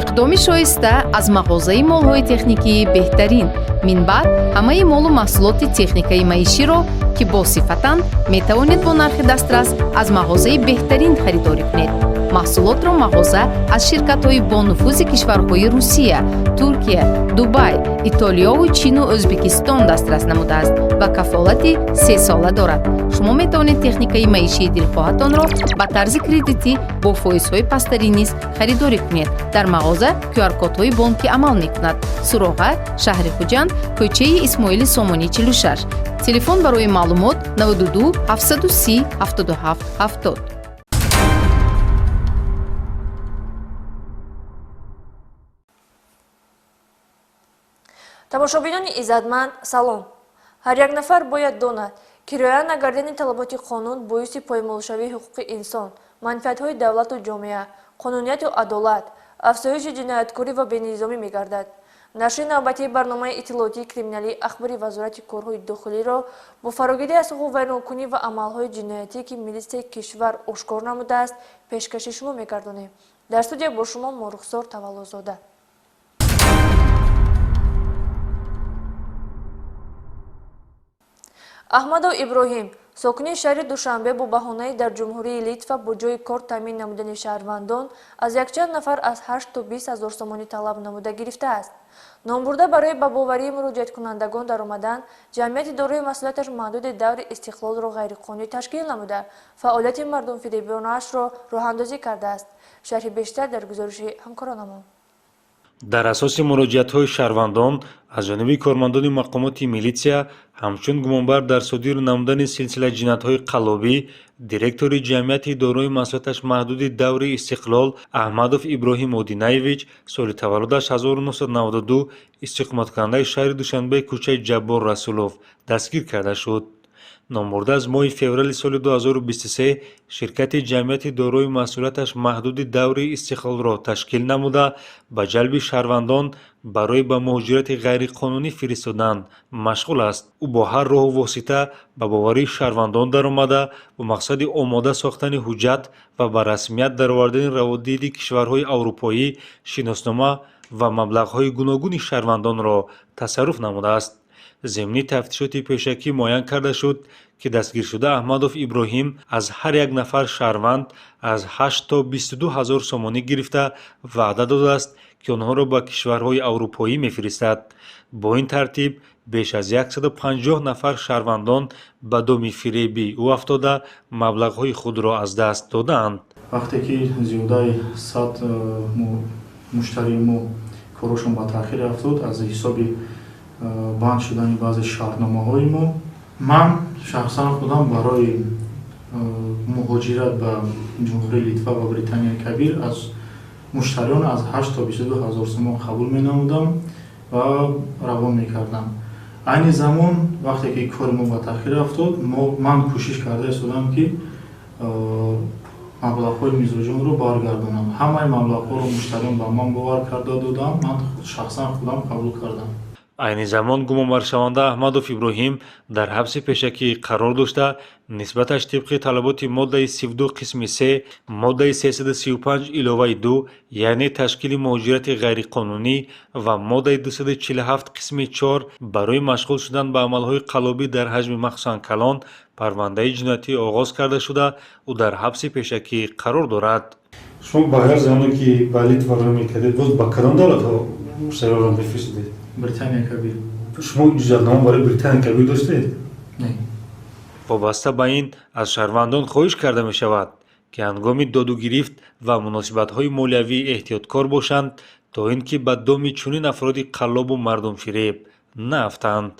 иқдоми шоиста аз мағозаи молҳои техникии беҳтарин. Минбаъд ҳамаи молу маҳсулоти техникаи маиширо ки босифатанд метавонед бо нархи дастрас аз мағозаи беҳтарин харидорӣ кунед. маҳсулотро мағоза аз ширкатҳои бонуфузи кишварҳои Русия, Туркия, Дубай, Итолиёву Чину Ӯзбекистон дастрас намудааст ва кафолати 3 сола дорад. шумо метавонед техникаи маишии дилхоҳатонро ба тарзи кредитӣ бо фоизҳои пасттарин низ харидорӣ кунед. дар мағоза QR-кодҳои бонкӣ амал мекунад. Суроға, шаҳри Хуҷанд, кӯчаи Исмоили Сомонӣ 46. Телефон барои маълумот 92 730 77 70. тамошобинони иззатманд салом. ҳар як нафар бояд донад ки риоя нагардани талаботи қонун боиси поймолшавии ҳуқуқи инсон, манфиатҳои давлату ҷомеа, қонунияту адолат, афзоиши ҷинояткорӣ ва бенизомӣ мегардад. нашри навбатии барномаи иттилоотии криминалии ахбори вазорати корҳои дохилиро бо фарогирӣ аз ҳуқуқ вайронкунӣ ва амалҳои ҷиноятие ки милисияи кишвар ошкор намудааст пешкаши шумо мегардонем. дар студия бо шумо Морухзор Таваллузода. Аҳмадов Иброҳим, сокини шаҳри Душанбе бо баҳонаи дар ҷумҳурии Литва бо ҷои кор таъмин намудани шаҳрвандон аз якчанд нафар аз 8 то 20 ҳазор сомонӣ талаб намуда гирифтааст. Номбурда барои ба боварии муроҷиаткунандагон даромадан, ҷамъияти дорои масъулияташ маҳдуди даври истиқлолро ғайриқонунӣ ташкил намуда, фаъолияти мардумфиребонаашро роҳандозӣ кардааст. шарҳи бештар дар гузориши ҳамкоронамон. дар асоси муроҷиатҳои шаҳрвандон аз ҷониби кормандони мақомоти милитсия ҳамчун гумонбар дар содир намудани силсила ҷиноятҳои қаллобӣ директори ҷамъияти дорои масъулияташ маҳдуди даври истиқлол Аҳмадов Иброҳим Одинаевич соли таваллудаш 1992 истиқоматкунандаи шаҳри Душанбе кӯчаи Ҷаббор Расулов дастгир карда шуд. номбурда аз моҳи феврали соли 2023 ширкати ҷамъияти дорои масъулияташ маҳдуди даври истиқлолро ташкил намуда ба ҷалби шаҳрвандон барои ба муҳоҷирати ғайриқонунӣ фиристодан машғул аст. ӯ бо ҳар роҳу восита ба боварии шаҳрвандон даромада бо мақсади омода сохтани ҳуҷҷат ва ба расмият даровардани раводиди кишварҳои аврупоӣ шиноснома ва маблағҳои гуногуни шаҳрвандонро тасарруф намудааст. зимни тафтишоти пешакӣ муайян карда шуд ки дастгиршуда Аҳмадов Иброҳим аз ҳар як нафар шаҳрванд аз 8 то 22 ҳазор сомонӣ гирифта ваъда додааст ки онҳоро ба кишварҳои аврупоӣ мефиристад. бо ин тартиб беш аз 150 нафар шаҳрвандон ба доми фиребии ӯ афтода маблағҳои худро аз даст додаанд. вақте ки зиёдаи 100 муштарии мо корашон ба таъхир афтод аз ҳисоби банд шудани баъзе шаҳрномаҳои мо, ман шахсан худам барои муҳоҷират ба ҷумҳурии Литва ва Британияи Кабир аз муштариён аз 8 то 22 ҳазор сомон қабул менамудам ва равон мекардам. айни замон вақте ки кори мо ба таъхир афтод, ман кӯшиш карда истодам ки маблағҳои мизоҷонро баргардонам. ҳамаи маблағҳоро муштариён ба ман бовар карда додам, ман шахсан худам қабул кардам. айни замон гумонбаршаванда Аҳмадов Иброҳим дар ҳабси пешакӣ қарор дошта нисбаташ тибқи талаботи моддаи 32 қисми 3, моддаи 335 иловаи 2 яъне ташкили муҳоҷирати ғайриқонунӣ ва моддаи 247 қисми 4 барои машғул шудан ба амалҳои қаллобӣ дар ҳаҷми махсусан калон парвандаи ҷиноятӣ оғоз карда шуда ӯ дар ҳабси пешакӣ қарор дорад. шумо ба ҳар замоне ки ба Литва рӯ мекардед боз ба кадом давлатҳо сайёрон мефиристед? Британияи Кабир. шумо иҷозатнома барои Британияи Кабир доштед? Не. вобаста ба ин аз шаҳрвандон хоҳиш карда мешавад ки ҳангоми додугирифт ва муносибатҳои молиявӣ эҳтиёткор бошанд то ин ки ба доми чунин афроди қаллобу мардумфиреб наафтанд.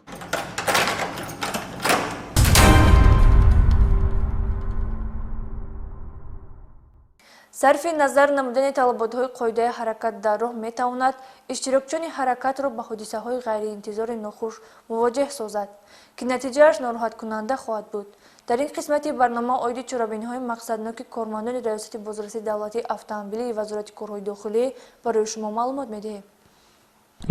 сарфи назар намудани талаботҳои қоидаи ҳаракат дар роҳ метавонад иштирокчиёни ҳаракатро ба ҳодисаҳои ғайриинтизори нохуш мувоҷеҳ созад ки натиҷааш нороҳаткунанда хоҳад буд. дар ин қисмати барнома оиди чорабиниҳои мақсадноки кормандони раёсати бозрасии давлатии автомобилии вазорати корҳои дохилӣ барои шумо маълумот медиҳем.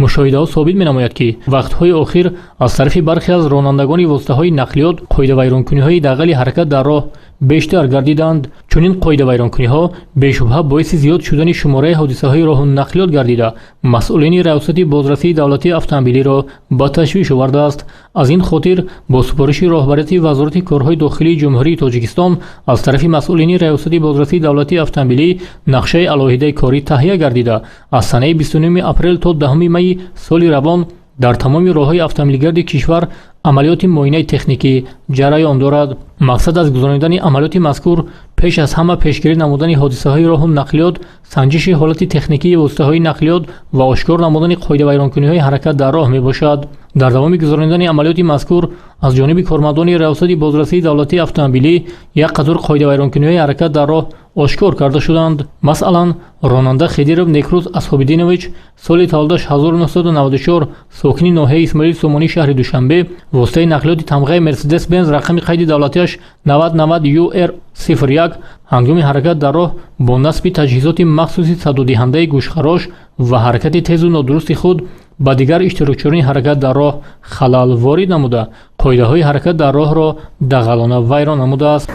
мушоҳидаҳо собит менамояд ки вақтҳои охир аз тарафи бархе аз ронандагони воситаҳои нақлиёт қоидавайронкуниҳои дағали ҳаракат дар роҳ бештар гардиданд. Чунин қоидавайронкуниҳо бешубҳа боиси зиёд шудани шумораи ҳодисаҳои роҳу нақлиёт гардида, масъулини раёсати бозрасии давлатии автомобилиро ба ташвиш овардааст. Аз ин хотир бо супориши роҳбарияти вазорати корҳои дохилии ҷумҳурии Тоҷикистон аз тарафи масъулини раёсати бозрасии давлатии автомобилӣ нақшаи алоҳидаи корӣ таҳия гардида, аз санаи 29 апрел то 10 майи соли равон дар тамоми роҳҳои автомобилгарди кишвар амалиёти муоинаи техникӣ ҷараён дорад. Мақсад аз гузарондани амалиёти мазкур пеш аз ҳама пешгирӣ намудани ҳодисаҳои роҳу нақлиёт, санҷиши ҳолати техникии воситаҳои нақлиёт ва ошкор намудани қоидавайронкуниҳои ҳаракат дар роҳ мебошад. дар давоми гузарондани амалиёти мазкур аз ҷониби кормандони раёсати бозрасии давлатии автомобилӣ як қатор қоидавайронкуниҳои ҳаракат дар роҳ ошкор карда шуданд. Масалан, ронанда Хедиров Некрус Асхобидинович соли таваллудаш 1994 сокини ноҳияи Исмоили Сомонӣ шаҳри Душанбе воситаи нақлиёти тамғаи Мерседес Бенз рақами қайди давлатиаш 9090 UR01 ҳангоми ҳаракат дар роҳ бо насби таҷҳизоти махсуси садодиҳандаи гӯшхарош ва ҳаракати тезу нодурусти худ ба дигар иштирокчиёни ҳаракат дар роҳ халал ворид намуда, қоидаҳои ҳаракат дар роҳро дағалона вайрон намудааст.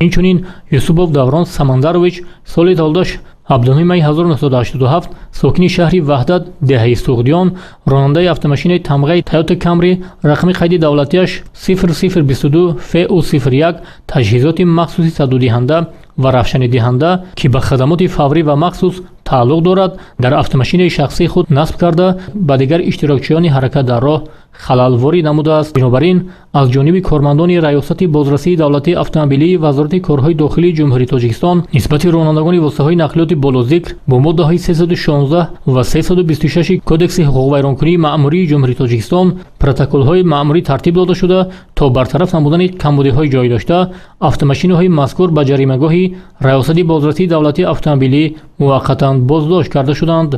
инчунин Юсупов Даврон Самандарович соли таваллудаш 17 май 1987 сокини шаҳри Ваҳдат деҳаи Суғдиён ронандаи автомашинаи тамғаи Toyota Camry рақами қайди давлатиаш 0022 FU01 таҷҳизоти махсуси садодиҳанда ва равшанидиҳанда ки ба хадамоти фаврӣ ва махсус тааллуқ дорад дар автомашинаи шахсии худ насб карда ба дигар иштирокчиёни ҳаракат дар роҳ халал ворид намудааст. Бинобар ин аз ҷониби кормандони раёсати бозрасии давлатии автомобилии вазорати корҳои дохилии ҷумҳурии Тоҷикистон нисбати ронандагони воситаҳои нақлиёти болозикр бо моддаҳои 316 ва 326 кодекси ҳуқуқвайронкунии маъмурии ҷумҳурии Тоҷикистон протоколҳои маъмурӣ тартиб дода шуда то бартараф намудани камбудиҳои ҷой дошта автомашинаҳои мазкур ба ҷаримагоҳи раёсати бозрасии давлатии автомобилӣ муваққатан боздошт карда шуданд.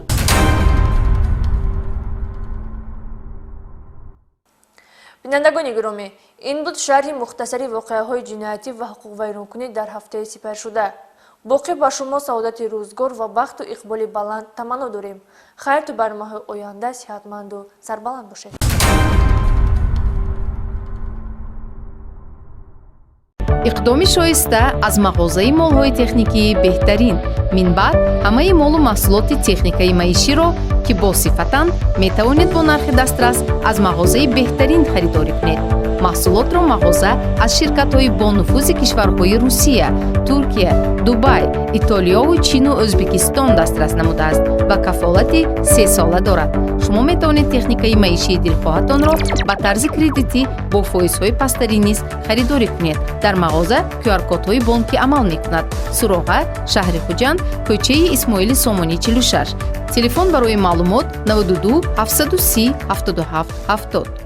бинандагони гиромӣ, ин буд шарҳи мухтасари воқеаҳои ҷиноятӣ ва ҳуқуқвайронкунӣ дар ҳафтаи сипаршуда. боқӣ ба шумо саодати рӯзгор ва бахту иқболи баланд таманно дорем. хайр ту барномаҳои оянда сиҳатманду сарбаланд бошед. иқдоми шоиста аз мағозаи молҳои техникии беҳтарин. Минбаъд ҳамаи молу маҳсулоти техникаи маиширо ки босифатанд метавонед бо нархи дастрас аз мағозаи беҳтарин харидорӣ кунед. маҳсулотро мағоза аз ширкатҳои бонуфузи кишварҳои Русия, Туркия, Дубай, Итолиёву Чину Ӯзбекистон дастрас намудааст ва кафолати 3 сола дорад. шумо метавонед техникаи маишии дилхоҳатонро ба тарзи кредитӣ бо фоизҳои пастарӣ низ харидорӣ кунед. дар мағоза QR-кодҳои бонкӣ амал мекунад. Суроға, шаҳри Хуҷанд, кӯчаи Исмоили Сомонӣ 46. Телефон барои маълумот 92 730 77 70.